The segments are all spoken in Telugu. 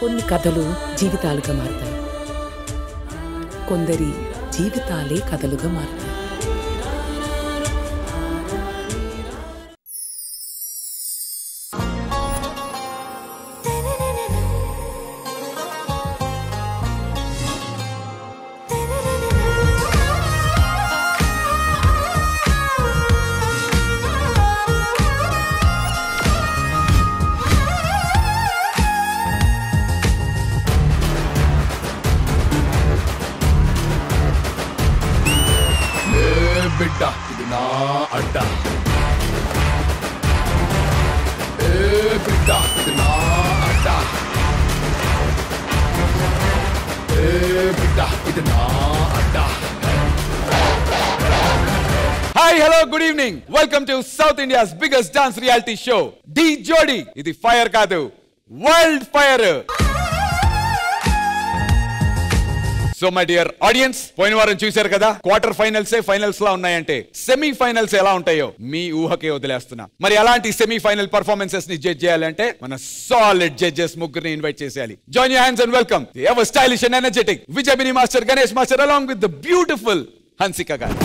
కొన్ని కథలు జీవితాలుగా మారుతాయి, కొందరి జీవితాలే కథలుగా మారుతాయి. బిడ్డ ఇది నా అడ్డ, బిడ్డ ఇది నా అడ్డ, బిడ్డ ఇది నా అడ్డ. Hi hello good evening, welcome to south India's biggest dance reality show Dhee Jodi. ఇది ఫైర్ కాదు, world fire. So my dear audience, పోయిన వారం చూశారు కదా, క్వార్టర్ ఫైనల్స్ ఫైనల్స్ లా ఉన్నాయంటే సెమీ ఫైనల్స్ ఎలా ఉంటాయో మీ ఊహకే వదిలేస్తున్నా. మరి అలాంటి సెమీ ఫైనల్ పర్ఫార్మెన్సెస్ ని జడ్జ్ చేయాలంటే మన సాలిడ్ జడ్జెస్ ముగ్గురిని ఇన్వైట్ చేయాలి. Join your hands and welcome the ever stylish and energetic విజయబిని master, Ganesh master along with the beautiful Hansika గారు.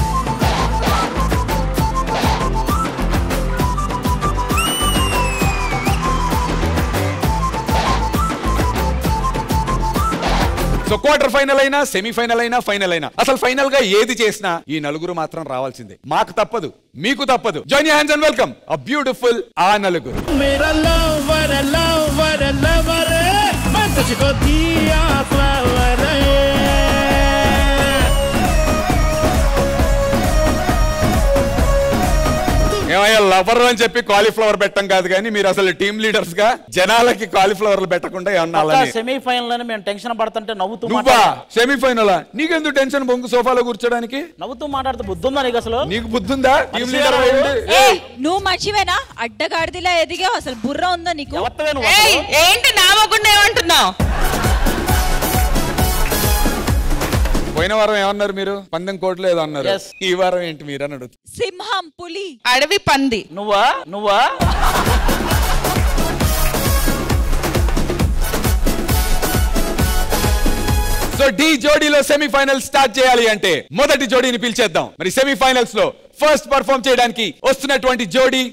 సో క్వార్టర్ ఫైనల్ అయినా సెమీఫైనల్ అయినా ఫైనల్ అయినా అసలు ఫైనల్ గా ఏది చేసినా ఈ నలుగురు మాత్రం రావాల్సిందే. మాకు తప్పదు, మీకు తప్పదు. Join your hands and welcome a beautiful ఆ నలుగురు. ఏమయ్యా లవర్ అని చెప్పి కాలీఫ్లవర్ పెట్టం కాదు కానీ మీరు అసలు టీమ్ లీడర్స్ గా జనాలకి కాలీఫ్లవర్లు పెట్టకుండా ఏమన్నా సెమీఫైనల్ మేము టెన్షన్ పడుతుంటే నవ్వుతూ సెమీఫైనల్ నీకెందుకు టెన్షన్? బొంగు సోఫాలో కూర్చోడానికి నవ్వుతూ మాట్లాడుతూ బుద్ధుందా నీకు? అసలు నీకు బుద్ధుందా? టీమ్ లీడర్ నువ్వు మర్చివేనా? అడ్డగాడిదిలా ఎదిగా అసలు బుర్ర ఉందా నీకు? ఏంటి నావకుండా ఏమంటున్నావు? పోయిన వారం ఏమన్నారు మీరు? పందెం కోట్లు ఏదో అన్నారు. ఈ వారం ఏంటి మీరు అని అడుగుతుంది. సింహం, పులి, అడవి పంది. నువ్వా సో డి జోడీలో సెమీఫైనల్ స్టార్ట్ చేయాలి అంటే మొదటి జోడీని పిలిచేద్దాం. మరి సెమీఫైనల్స్ లో ఫస్ట్ పర్ఫార్మ్ చేయడానికి వస్తున్నటువంటి జోడీ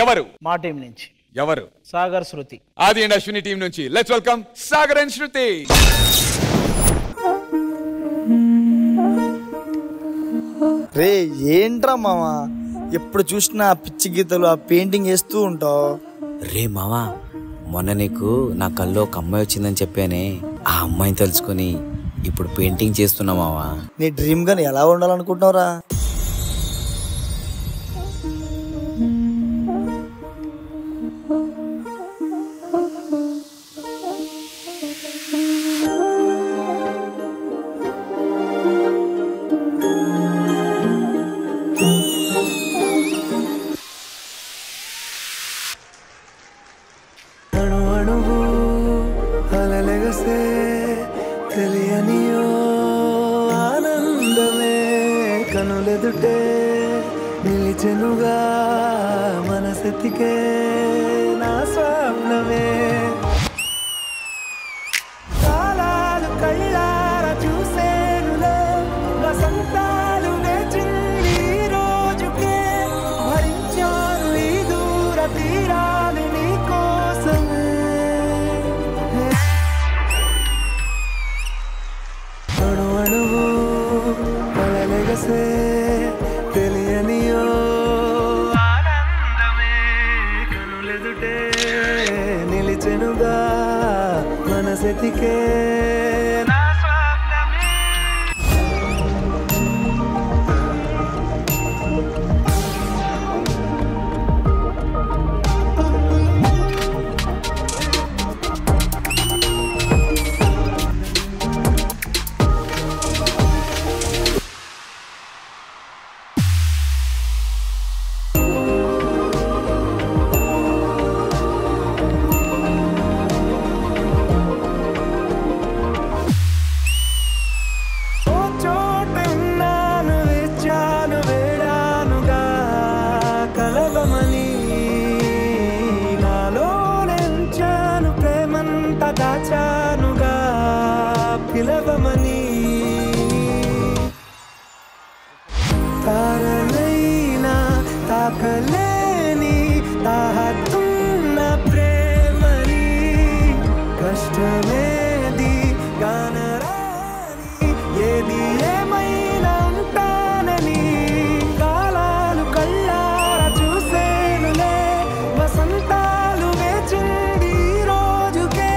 ఎవరు? మా టీం నుంచి ఎవరు? సాగర్, శృతి. ఆది అండ్ అశ్విని టీం నుంచి లెట్స్ వెల్కమ్ సాగర్ అండ్ శృతి. రే ఏంట్రా మామా, ఎప్పుడు చూసినా పిచ్చి గీతలు ఆ పెయింటింగ్ వేస్తూ ఉంటావు. రే మావా, మొన్న నీకు నా కల్లో ఒక అమ్మాయి వచ్చిందని చెప్పానే, ఆ అమ్మాయిని తెలుసుకుని ఇప్పుడు పెయింటింగ్ చేస్తున్నా మావా. నీ డ్రీమ్ గన్ ఎలా ఉండాలనుకుంటున్నావురా? తెలియనియో ఆనందమే కనులెదుటే నిలిచెనుగా మనసెతికే నా స్వప్నమే. కాలాలు కళ్ళార చూసేనులే వసంతాలు వేచింది రోజుకే, భరించాను ఈ దూర తీరాలు నీ కోసమే. తెలియనియో ఆనందమే కనులెదుటే నిలిచెనుగా మనసెతికే నా స్వప్నమే. పిలవమని తారలైనా తాకలేని తాహతున్న ప్రేమని కష్టమేది కానరాని ఏది ఏమైనా ఉంటానని కాలాలు కళ్ళారా చూసేనులే వసంతాలు వేచింది ఈ రోజుకే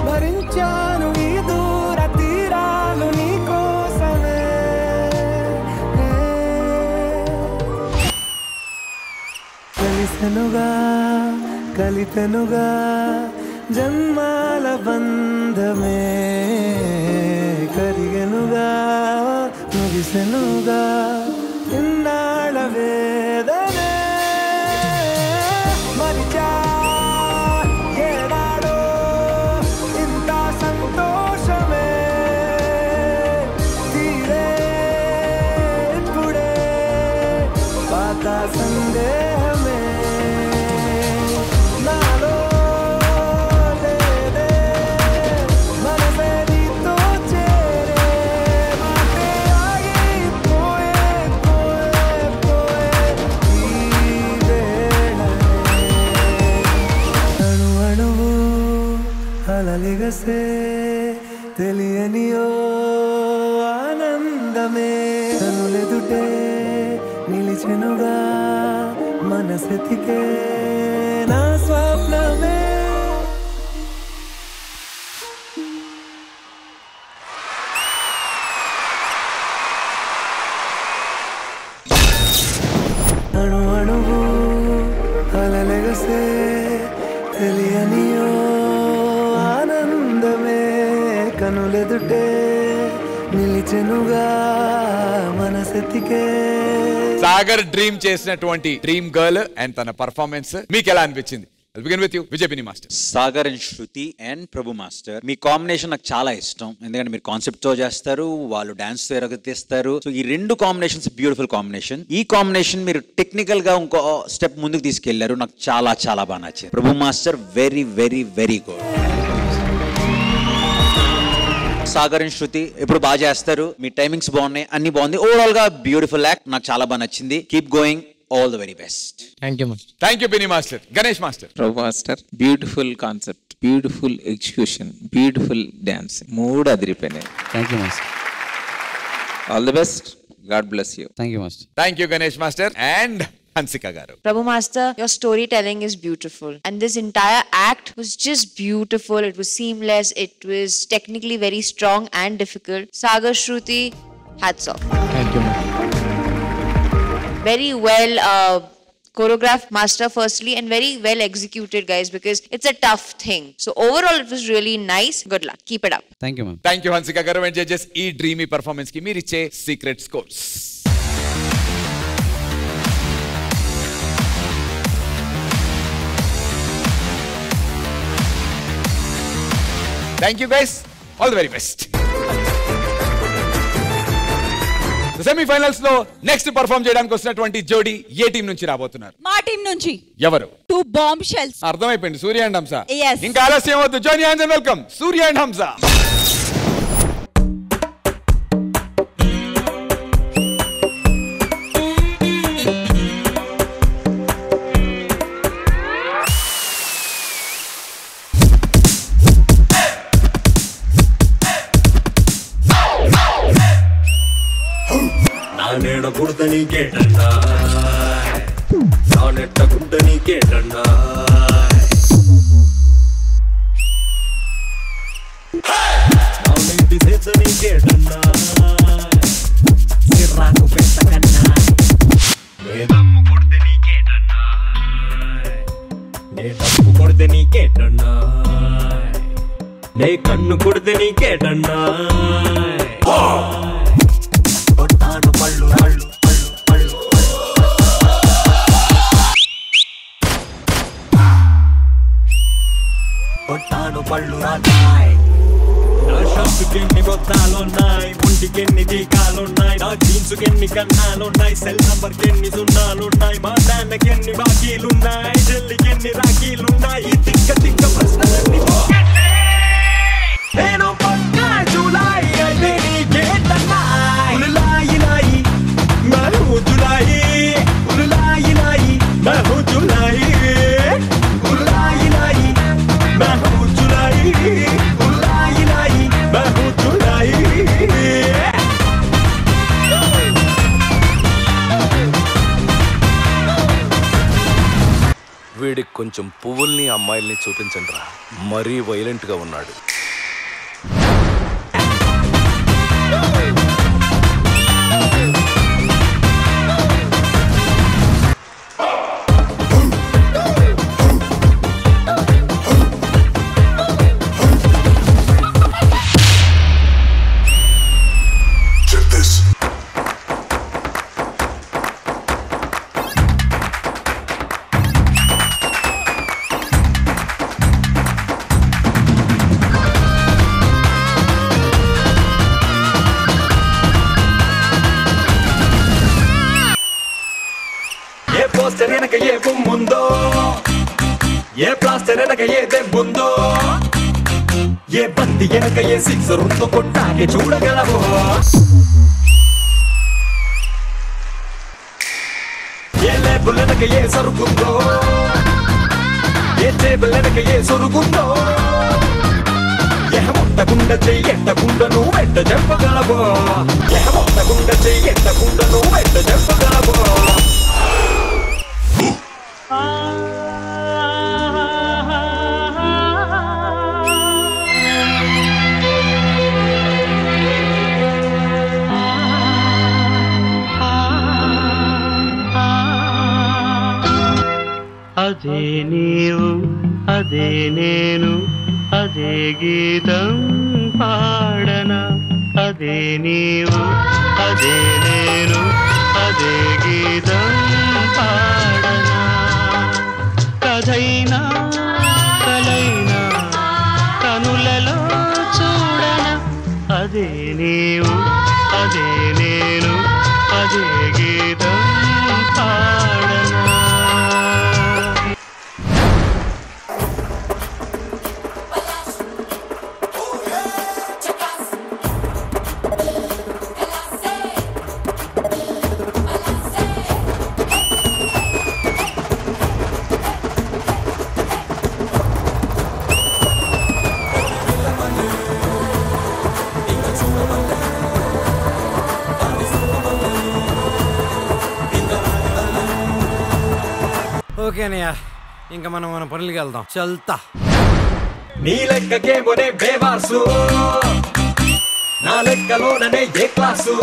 భరించాను ఈ దూర తీరాలు నీ కోసమే కలిసెనుగా కలిపెనుగా జన్మాల బంధమే కరిగెనుగా ముగిసెనుగా ఇన్నాళ్ళ వేదనే మరిచా ఏనాడో ఇంత సంతోషమే తీరే ఇప్పుడే పాత సందేహమే నాలో లేదే మనసే నీతో చేరే మాటే ఆగిపోయే పోయే పోయే ఈ వేళనే అణు అణువు అలలిగసే తెలియనియో ఆనందమే కనులెదుటే నిలిచెనుగా మనసెతికే నా స్వప్నమే అణు అణువు అలలెగసే తెలియనియో ఆనందమే కనులెదుటే నిలిచెనుగా మనసెతికే సాగర్ డ్రీమ్ చేసినటువంటి డ్రీమ్ గర్ల్ అండ్ తన పర్ఫార్మెన్స్ మీకు ఎలా అనిపించింది? Begin with you Vijay బిని master. Sagar and Shruti and Prabhu master, మీ కాంబినేషన్ నాకు చాలా ఇష్టం. ఎందుకంటే మీరు కాన్సెప్ట్ తో చేస్తారు, వాళ్ళు డాన్స్ తో ఎరగతీస్తారు. సో ఈ రెండు కాంబినేషన్స్ బ్యూటిఫుల్ కాంబినేషన్. ఈ కాంబినేషన్ మీరు టెక్నికల్ గా ఇంకో స్టెప్ ముందుకు తీసుకెళ్లారు, నాకు చాలా చాలా బాగా నచ్చింది. Prabhu master very very very good. Sagar and Shruti ఇప్పుడు బాగా చేస్తారు, మీ టైమింగ్స్ బాగున్నాయి, అన్ని బాగుంది. ఓవరాల్ గా బ్యూటిఫుల్ యాక్ట్, నాకు చాలా బాగా నచ్చింది. Keep going, all the very best. Thank you master. Thank you Bini master. Ganesh master. Prabhu master, beautiful concept, beautiful execution, beautiful dance, మూడు అదిరిపోయినాయి. Thank you master. All the best. God bless you. Thank you master. Thank you Ganesh master. And Hansika garu. Prabhu Master, your storytelling is beautiful. And this entire act was just beautiful. It was seamless. It was technically very strong and difficult. Sagar, Shruti, hats off. Thank you. Very well choreographed, master firstly, and very well executed, guys, because it's a tough thing. So overall, it was really nice. Good luck. Keep it up. Thank you ma'am. Thank you Hansika గారు. అండ్ జడ్జెస్, ఈ డ్రీమీ పర్ఫార్మెన్స్ కి మీరు ఇచ్చే secret scores. Thank you guys, all the very best. Semifinals లో నెక్స్ట్ పర్ఫార్మ్ చేయడానికి వచ్చినటువంటి జోడీ ఏ టీం నుంచి రాబోతున్నారు? మా టీం నుంచి. ఎవరు? 2 బాంబ్ షెల్స్. అర్థమైపోయింది, సూర్య అండ్ హంస. Yes. ఇంకా ఆలస్యం వద్దు, join hands and welcome Surya and హంస. నానేడ పుడత నీకేటన్నా, నానెట్ట గుడ్డ నీకేటన్నా, నానేటి చేత నీకేటన్నా, సిర్రాకు పెట్టకన్నా, నే దమ్ము కొడితే నీకేటన్నా, నే డప్పు కొడితే నీకేటన్నా, నే కన్ను కొడితే నీకేటన్నా, కొట్టాను పళ్ళు రాళ్ళు పళ్ళు పళ్ళు కొట్టాను పళ్ళు రాళ్ళాయ్. నా షర్టుకెన్ని బొత్తాలున్నాయి, ఒంటికెన్ని టీకాలున్నాయి, నా జీన్సుకెన్ని కన్నాలున్నాయి, సెల్ నంబర్కెన్ని సున్నాలున్నాయి, మా నాన్నకెన్ని బాకీలున్నాయి, చెల్లికెన్ని రాఖీలున్నాయి, తిక్క తిక్క ప్రశ్నలన్నీ నేను పక్కా జూలై వాడికి కొంచెం పువ్వుల్ని అమ్మాయిల్ని చూపించండి రా, మరీ వైలెంట్ గా ఉన్నాడు. పోస్టర్ వెనక ఏ బొమ్ముందో, ఏ ప్లాస్టర్ వెనక ఏ దెబ్బుందో, ఏ బంతి వెనక ఏ సిక్సర్ ఉందో కొట్టాకే చూడగలవో. ఏ లేబుల్ వెనక ఏ సరుకుందో, ఏ టేబుల్ వెనక ఏ సొరుగుందో, ఎహమొట్టకుండా చెయ్యెట్టకుండా నువ్వు వెంట చెప్పగలవో. ఎహమొట్టకుండా చెయ్యెట్టకుండా నువ్వు వెంట చెప్పగలవో. అదే నీవు అదే నేను అదే గీతం పాడన. అదే నీవు అదే నేను అదే గీతం పాడన. కథైనా కలైనా కనులలో చూడన. అదే నీవు అదే నేను అదే గీతం పాడన. ఓకే అన్నయ్య, ఇంకా మనం మన పనులకి వెళ్దాం. చల్తా. నీ లెక్కకేమోనే బేవాసు, నా లెక్కలోననే ఏ క్లాసు.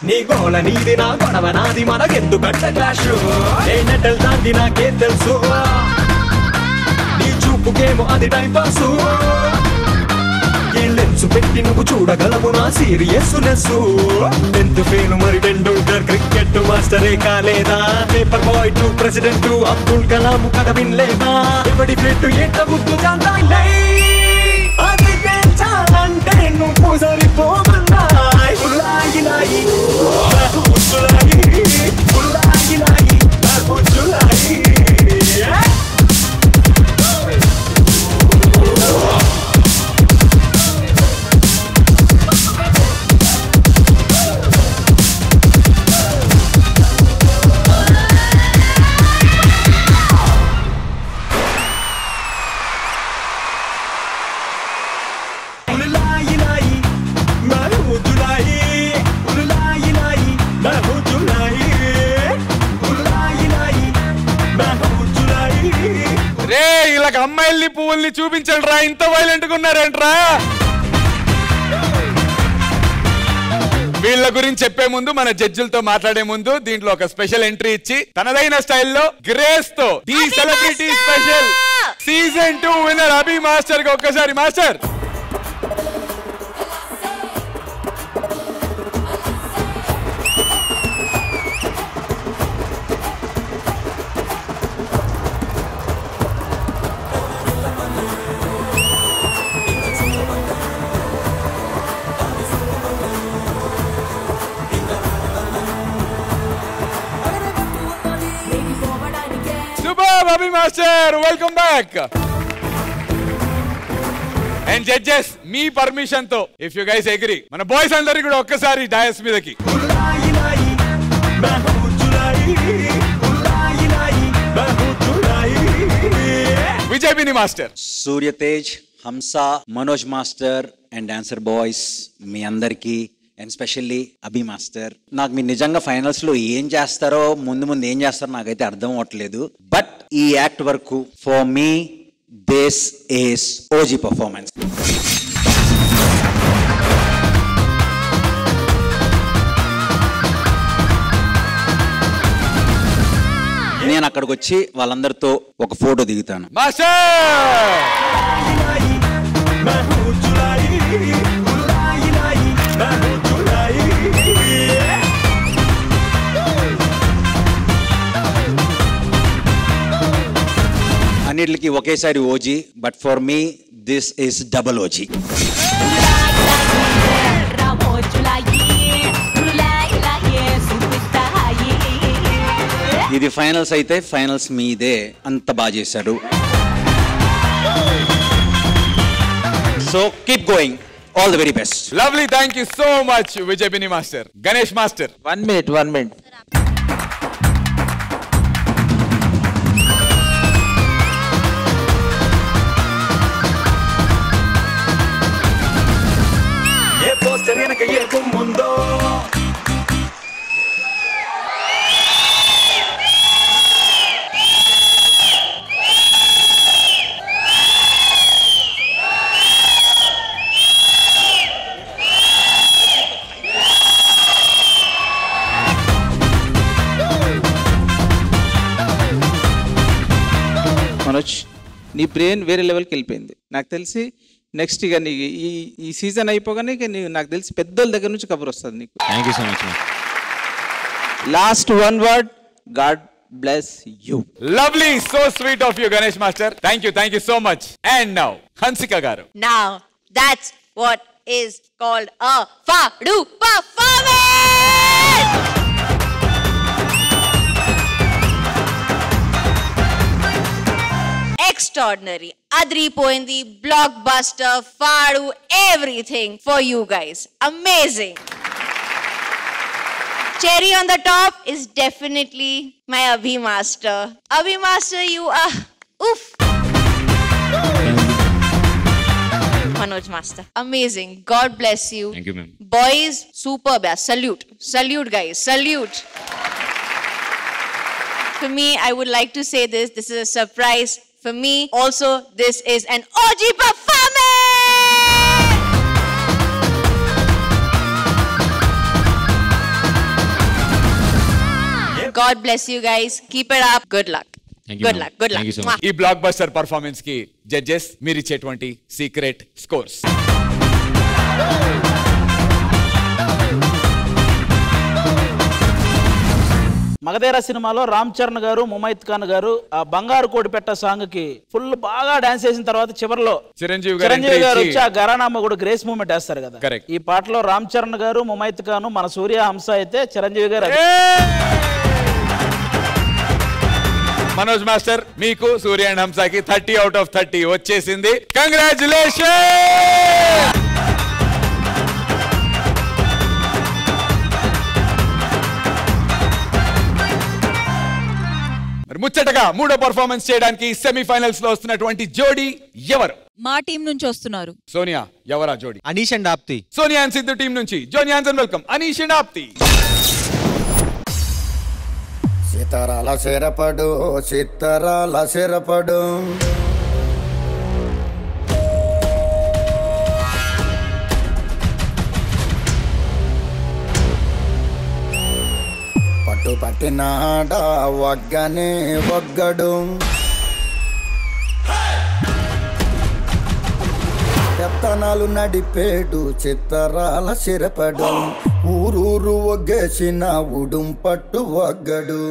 నీ గోల నీది నా గొడవ నాది మనకెందుకంట క్లాషు. ఏ నెటల్ దాంది నాకే తెలుసు, నీ చూపుకేమో అది టైం పాసు. ఏ లెన్స్ పెట్టి నువ్వు చూడగలవు నా సీరియస్నెస్. టెన్త్ ఫెయిల్ మరి టెండూల్కర్ క్రికెట్ మాస్టరే కాలేదా. Paper boy to president Abdul Kalam కథ వినలేదా. ఎవడి ప్లేట్ ఎంత గుర్తు చాందాయి, అది పెంచాలంటే నువ్వు సరిపోమన్నాయి. ఉల్లాయి లాయి ఉజ్జులాయి ఉల్లాయి లాయి ఉజ్జులాయి. రే ఇలా అమ్మాయిల్ని పువ్వుల్ని చూపించండి రా, ఇంత వైలెంట్ గా ఉన్నారేంట్రా. వీళ్ళ గురించి చెప్పే ముందు మన జడ్జిలతో మాట్లాడే ముందు దీంట్లో ఒక స్పెషల్ ఎంట్రీ ఇచ్చి తనదైన స్టైల్లో గ్రేస్ తో the celebrity special season 2 winner Abhi master కి ఒక్కసారి master. Abhi Master, welcome back. And judges, me permission తో if you guys agree, మన బాయ్స్ అందరికి కూడా ఒక్కసారి డయాస్ మీదకి. Vijay బిని master, Suryatej, Hamsa, Manoj master and dancer boys మీ అందరికి అండ్ స్పెషల్లీ అభి మాస్టర్. నాకు మీరు నిజంగా ఫైనల్స్ లో ఏం చేస్తారో ముందు ఏం చేస్తారో నాకైతే అర్థం అవ్వట్లేదు. బట్ ఈ యాక్ట్ వరకు for me this is OG performance. నేను అక్కడికి వచ్చి వాళ్ళందరితో ఒక ఫోటో దిగుతాను. అన్నిటికి ఒకేసారి OG, but for me this is double OG. ఇది ఫైనల్స్ అయితే ఫైనల్స్ మీదే, అంత బాగా చేశాడు. So keep going, all the very best. Lovely, thank you so much Vijay బిని master. Ganesh master, 1 minute. ఏ పోస్టర్ వెనక ఏ బొమ్ముందో, మనోజ్, నీ బ్రెయిన్ వేరే లెవెల్కి వెళ్ళిపోయింది. నాకు తెలిసి నెక్స్ట్ ఇక నీ ఈ సీజన్ అయిపోగానే ఇక నాకు తెలిసి పెద్దోళ్ళ దగ్గర నుంచి కబర్ వస్తుంది నీకు. Thank you so much. Last 1 word, God bless you. Lovely, so sweet of you Ganesh master. Thank you so much. And now Hansika గారు. Now that's what is called a Fadu performance. Extraordinary, adripoindi, blockbuster, Fadu, everything for you guys. Amazing. Cherry on the top is definitely my Abhi Master. Abhi Master, you are oof. Manoj Master, amazing. God bless you. Thank you, ma'am. Boys, superb. Yeah. Salute guys, salute. For me, I would like to say this is a surprise. For me, also, this is an OG performance! God bless you guys. Keep it up. Good luck. Good luck. Thank you so much. ఈ బ్లాక్ బస్టర్ పర్ఫార్మెన్స్ కి జడ్జెస్ మీరిచ్చేటువంటి సీక్రెట్ స్కోర్స్. మగధీర సినిమాలో రామ్ చరణ్ గారు, ముమైత్ ఖాన్ గారు ఆ బంగారు కోడి పెట్ట సాంగ్ కి ఫుల్ బాగా డాన్స్ చేసిన తర్వాత చివరిలో చిరంజీవి గారు వచ్చి ఆ గరానామ కూడా గ్రేస్ మూమెంట్ వేస్తారు కదా. ఈ పాటలో రామ్ చరణ్ గారు, ముమైత్ ఖాన్, మన సూర్య హంస అయితే చిరంజీవి గారు. మనోజ్ మాస్టర్, మీకు సూర్య అండ్ హంసకి 30 out of 30 వచ్చేసింది. కంగ్రాచులేషన్. ముచ్చటగా మూడో పర్ఫార్మెన్స్ చేయడానికి సెమీఫైనల్స్ లో వస్తున్నటువంటి జోడీ ఎవరు? మా టీం నుంచి వస్తున్నారు. సోనియా, ఎవరా జోడీ? Anish and Apti. Sonia and Siddhu team నుంచి జోనీ ఆన్సన్ వెల్కమ్. అనీష్ అండ్ ఆప్తి. సీతారాల శరపడు, సీతారాల శరపడు, పట్టు పట్టినాడ వగ్గనే వగ్గడు, పెత్తనాలు నడిపేడు చిత్తరాల శిరపడు, ఊరూరు ఒగ్గేసిన ఉడుం పట్టు వగ్గడు.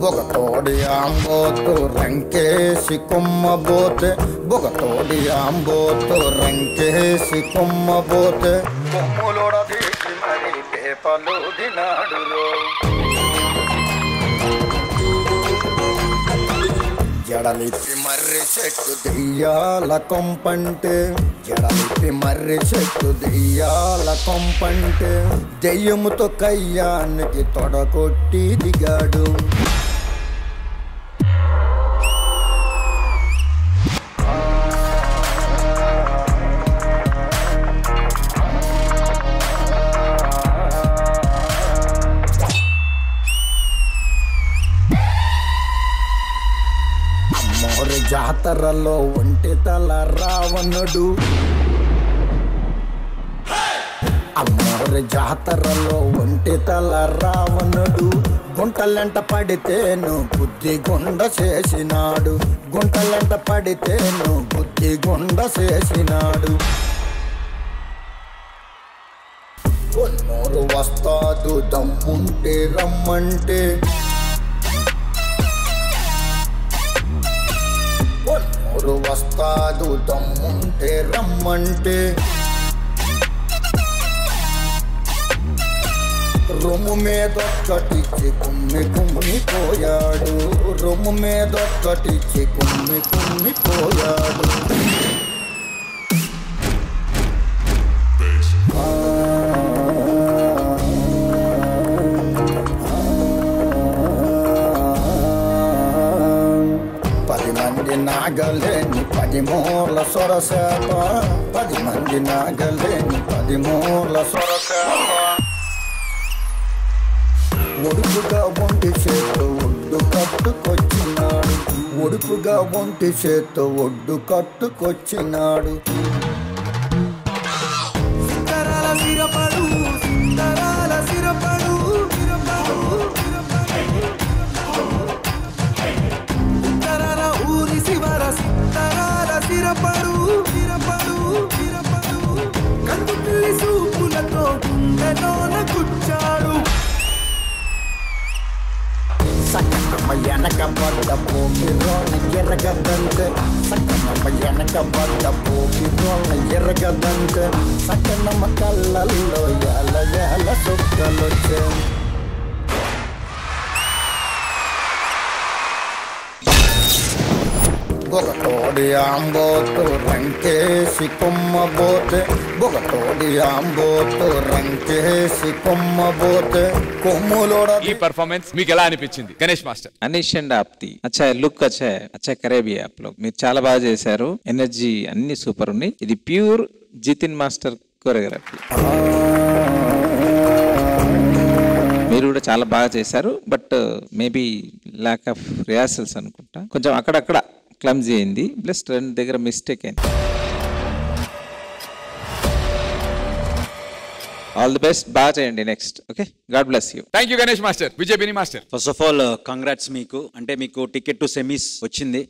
ఒక తోడి ఆంబోతు రంకేసి కొమ్మబోతే, ఒక తోడి ఆంబోతు రంకేసి కొమ్మబోతే, కొమ్ములోడ తీసి మరి పేపలు దినాడు. జడలిప్పి మర్రి చెట్టు దెయ్యాల కొంపంటే, జడలిప్పి మర్రి చెట్టు దెయ్యాల కొంపంటే, దెయ్యముతో కయ్యానికి తొడకొట్టి దిగాడు. జాతరలో ఒంటి తల రావణుడు అమ్మోరి జాతరలో ఒంటి తల రావణుడు గుంటలంట పడితేను బుద్ధి గుండ చేసినాడు గుంటలంట పడితేను బుద్ధి గుండ చేసినాడు కొన్నూరు వస్తాదు దమ్ముంటే రమ్మంటే కొన్నూరు వస్తాదు దమ్ముంటే రమ్మంటే రొమ్ము మీదొక్కటిచ్చి కుమ్మి పోయాడు రొమ్ము మీదొక్కటిచ్చి కుమ్మి పోయాడు నాగలేని 10 మూల సొరసేప 10 మంది నాగలేని 10 మూల సొరసేప ఒడుపుగా ఒంటి చేతో ఒడ్డు కట్టుకొచ్చినాడు ఒడుపుగా ఒంటి చేతో ఒడ్డు కట్టుకొచ్చినాడు సింగరాల సిరపడు సింగరాల సిరపడు సింగరాల ఊరి శివర సింగరాల సిరపడు కందు పిల్లి సూపులతో గుండెలోన గుచ్చాడు సక్కనమ్మ వెనక పడ్డ పోగిరోళ్ళ ఎరగదంతే సక్కనమ్మ వెనక పడ్డ పోగిరోళ్ళ ఎరగదంతే సక్కనమ్మ కళ్ళల్లో ఎల ఎల సుక్కలొచ్చే బొగతోడి ఆంబోతు రంకేసి కొమ్మబోతే బొగతోడి ఆంబోతు రంకేసి కొమ్మబోతే కొమ్ములోడ ఈ పర్ఫార్మెన్స్ మీకు ఎలా అనిపించింది గణేష్ మాస్టర్? అనీష్ అండ్ ఆప్తి అచ్చా లుక్ అచ్చా కరేబీ యాప్ లో మీరు చాలా బాగా చేశారు ఎనర్జీ అన్ని సూపర్ ఉన్నాయి ఇది ప్యూర్ జితిన్ మాస్టర్ కొరియోగ్రఫీ మీరు కూడా చాలా బాగా చేశారు but maybe lack of rehearsals అనుకుంటా కొంచెం అక్కడక్కడ క్లమ్జీ అయింది ప్లస్ 2 దగ్గర మిస్టేక్ అయింది ఆల్ ది బెస్ట్ బాగా చేయండి next okay god bless you thank you Ganesh master. Vijay బిని master. First of all congrats మీకు అంటే మీకు టికెట్ టు సెమీస్ వచ్చింది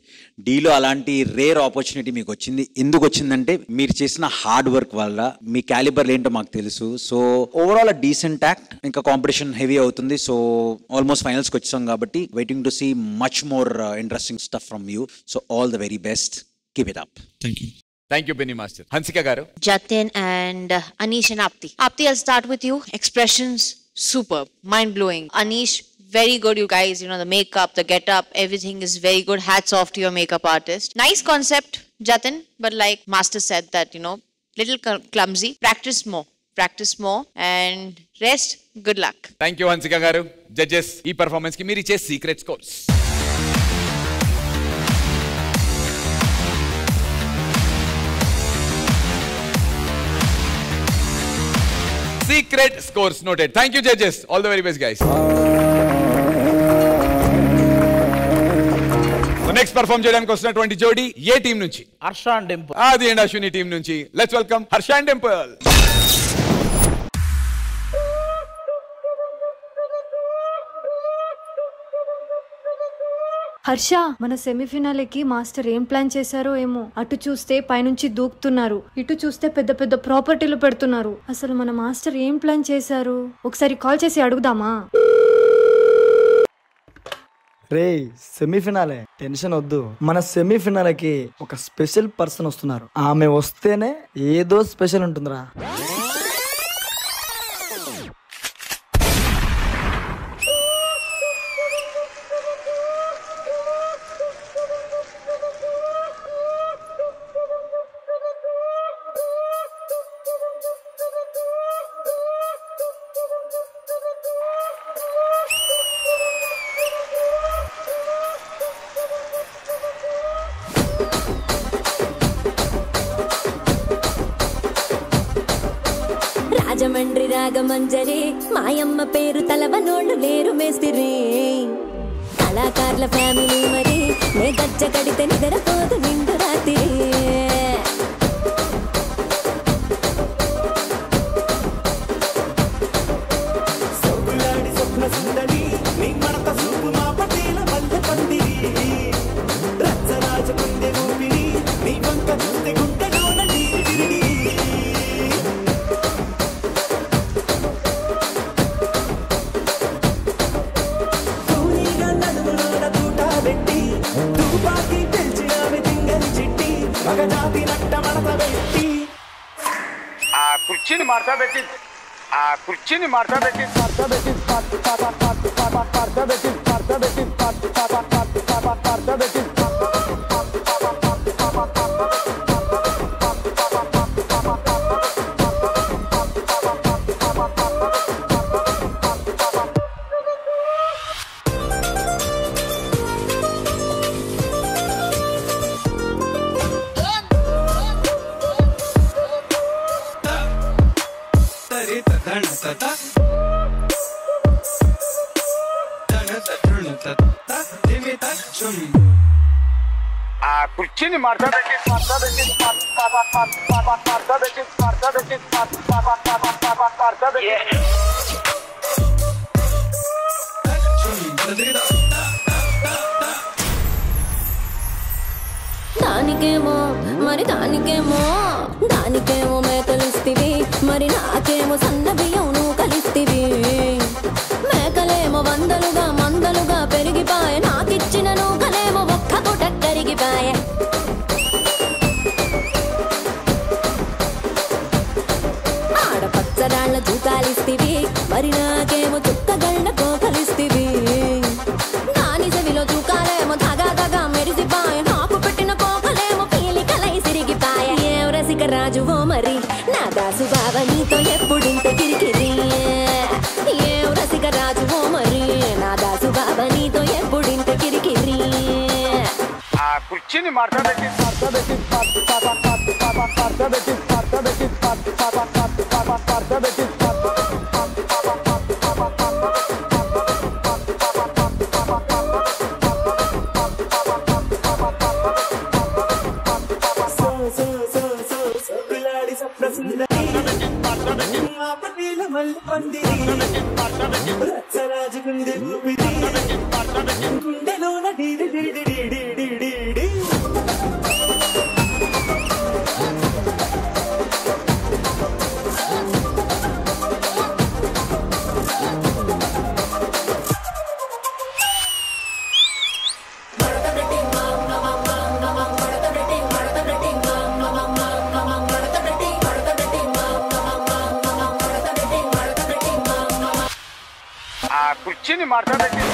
డీలో అలాంటి రేర్ ఆపర్చునిటీ మీకు వచ్చింది ఎందుకు వచ్చిందంటే మీరు చేసిన హార్డ్ వర్క్ వల్ల మీ క్యాలిబర్ ఏంటో మాకు తెలుసు సో ఓవరాల్ డీసెంట్ యాక్ట్ ఇంకా కాంపిటీషన్ హెవీ అవుతుంది సో ఆల్మోస్ట్ ఫైనల్స్కి వచ్చాం కాబట్టి waiting to see much more interesting stuff from you so all the very best keep it up. Thank you, Benny Master. Hansika Garu. Jatin and Anish and Apti. Apti, I'll start with you. Expressions, superb, mind-blowing. Anish, very good, you guys. You know, the makeup, the get-up, everything is very good. Hats off to your makeup artist. Nice concept, Jatin, but like Master said that, you know, little clumsy. Practice more and rest, good luck. Thank you, Hansika Garu. Judges, ee performance ki meer iche secret scores. Secret scores noted. Thank you, judges. All the very best, guys. So next perform చేయడానికి వస్తున్నటువంటి జోడి ఏ టీం నుంచి? Harsha and Dimple. Aadi and Ashwini team నుంచి. Let's welcome Harsha and Dimple. Harsha మన సెమీఫినాల్కి మాస్టర్ ఏం ప్లాన్ చేశారో ఏమో అటు చూస్తే పైనుంచి దూకుతున్నారు ఇటు చూస్తే పెద్ద పెద్ద ప్రాపర్టీలు పెడుతున్నారు అసలు మన మాస్టర్ ఏం ప్లాన్ చేశారు ఒకసారి కాల్ చేసి అడుగుదామా రే సెమీఫినాలే టెన్షన్ వద్దు మన సెమీఫినాలకి ఒక స్పెషల్ పర్సన్ వస్తున్నారు ఆమె వస్తేనే ఏదో స్పెషల్ ఉంటుందిరా రాజమండ్రి రాగమంజరి మాయమ్మ పేరు తలవనోళ్ళు లేరు మేస్తిరి కళాకారుల ఫ్యామిలీ మరి నే గజ్జ కడితే నిద్రపోదు నిండు రాత్రి సొగులాడి స్వప్న సుందరి నీ మడత సూపు మా పటేల మల్లె పందిరి రచ్చరాజ గుండె ఊపిరి నీ వంక చూస్తే గుండెలోన నీరిడి తూనీగా నడుములోన తూటా పెట్టి తుపాకి పెంచినావి తింగని చిట్టి మగజాతి నట్ట మడత పెట్టి ఆ కుర్చీని మార్తా పెట్టి ఆ కుర్చీని మార్తా పెట్టి దానికేమో మరి దానికేమో మేకలిస్తివి మరి నాకేమో సన్న బియ్యం నువ్వు కలిస్తివి మేకలేమో మందలుగా పెరిగిపాయ నాకిచ్చిన నూకలేమో ఒక్క పూట కరిగిపాయ ఆడపచ్చరాళ్ళ జూకాలిస్తివి మరి నాకేమో చుక్కగళ్ళ కోకలిస్తివి దాని చెవిలో జూకాలేమో దగా మెరిసిపాయ నాకు పెట్టిన కోకలేమో పీలికలై సిరిగిపాయ ఏం రసిక రాజువో మరి నా దాసు బావ నీతో ఎప్పుడింత కిరికిరి ఏం రసిక రాజువో మరి నా దాసు బావ నీతో ఎప్పుడింత కిరికిరి ఆ కుర్చీని మార్తా పెట్టి సొగులాడి స్వప్న సుందరి మా పటేల మల్లె పందిరి రచ్చరాజ గుండె ఊపిరి గుండెలోన డీడి డీడి డీడి డీడి ఆ కుర్చీని మార్తా పెట్టి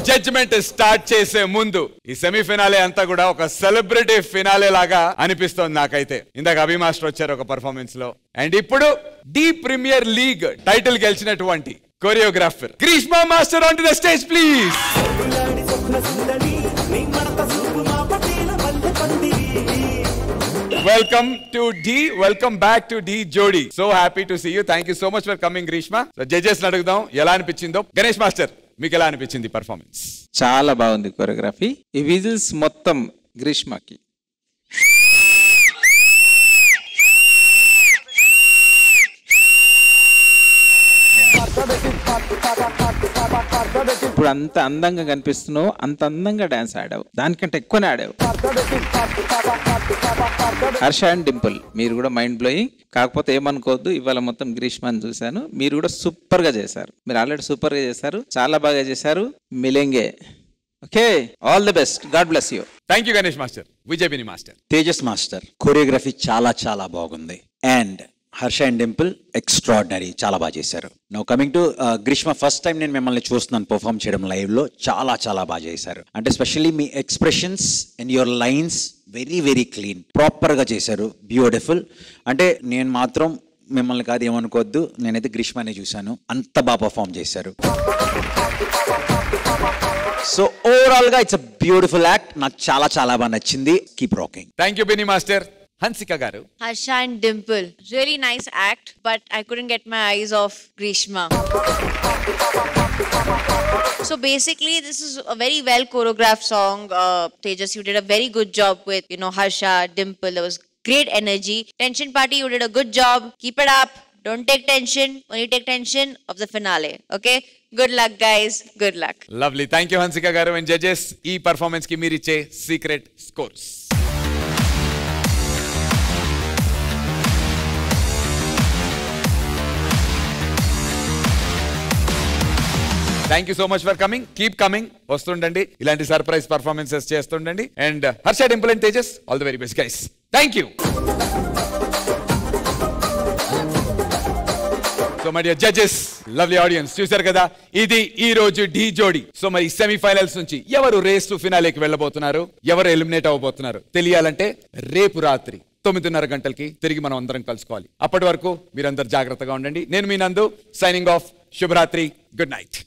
జడ్జ్మెంట్ స్టార్ట్ చేసే ముందు ఈ సెమీఫినాలే అంతా కూడా ఒక సెలబ్రిటీ ఫినాలే లాగా అనిపిస్తోంది నాకైతే. ఇందాక అభి మాస్టర్ వచ్చారు ఒక పర్ఫార్మెన్స్ లో, అండ్ ఇప్పుడు డి ప్రీమియర్ లీగ్ టైటిల్ గెలిచినటువంటి choreographer Greeshma master on to the stage please. Welcome to D. Welcome back to D Jodi. So happy to see you. Thank you so much for coming, Grishma. So judges అడుగుదాం ఎలా అనిపించిందో. గణేష్ మాస్టర్ మీకు ఎలా అనిపించింది పర్ఫార్మెన్స్? చాలా బాగుంది కొరియోగ్రఫీ. ఈ విజిల్స్ మొత్తం గ్రీష్మకి. ఇప్పుడు అంత అందంగా కనిపిస్తున్నావు, అంత అందంగా డాన్స్ ఆడావు, దానికంటే ఎక్కువనే ఆడావు. హర్ష అండ్ డింపుల్ మీరు కూడా మైండ్ బ్లోయింగ్. కాకపోతే ఏమనుకోవద్దు, ఇవాళ మొత్తం గ్రీష్మాని చూశాను, మీరు కూడా సూపర్ గా చేశారు. మీరు ఆల్రెడీ సూపర్ గా చేశారు, చాలా బాగా చేశారు. మిలెంగే. Okay, all the best, god bless you. Thank you Ganesh master. Vijay బిని master. Tejas master choreography చాలా చాలా బాగుంది. And Harsha and Dimple extraordinary, చాలా బాగా చేశారు. Now coming to Greeshma, first time నేను మిమ్మల్ని చూస్తున్నాను పర్ఫామ్ చేయడం లైవ్ లో. చాలా చాలా బాగా చేశారు. అంటే specially me expressions and your lines very very clean, proper గా చేశారు. బ్యూటిఫుల్. అంటే నేను మాత్రం మిమ్మల్ని కాదు, ఏమనుకోవద్దు, నేనైతే గ్రీష్మనే చూశాను, అంత బాగా పర్ఫామ్ చేశారు. సో ఓవరాల్ గా ఇట్స్ అ బ్యూటిఫుల్ యాక్ట్. నాకు చాలా చాలా బాగా నచ్చింది. Keep rocking. Thank you Bini master. Hansika garu. Harsha and Dimple, really nice act, but I couldn't get my eyes off Grishma. So basically, this is a very well choreographed song. Tejas, you did a very good job with, Harsha, Dimple. There was great energy. Tension party, you did a good job. Keep it up. Don't take tension. Only take tension of the finale. Okay? Good luck, guys. Good luck. Lovely. Thank you, Hansika garu. And judges, ee performance ki meer iche secret scores. Thank you so much for coming. Keep coming. వస్తుండండి, ఇలాంటి సర్ప్రైజ్ పర్ఫార్మెన్సెస్ చేస్తుండండి. And Harsha, Dimple and Tejas, all the very best guys. Thank you. So my dear judges, lovely audience, చూశారు కదా, ఇది ఈ రోజు ఢీ జోడి. సో మరి సెమీఫైనల్స్ నుంచి ఎవరు రేస్ టు ఫినాలేకి వెళ్ళబోతున్నారు, ఎవరు ఎలిమినేట్ అవ్వబోతున్నారు తెలియాలంటే రేపు రాత్రి 9:30 గంటలకి తిరిగి మనం అందరం కలుసుకోవాలి. అప్పటి వరకు మీరందరూ జాగ్రత్తగా ఉండండి. నేను మీ నందు, సైనింగ్ ఆఫ్. శుభరాత్రి. Good night.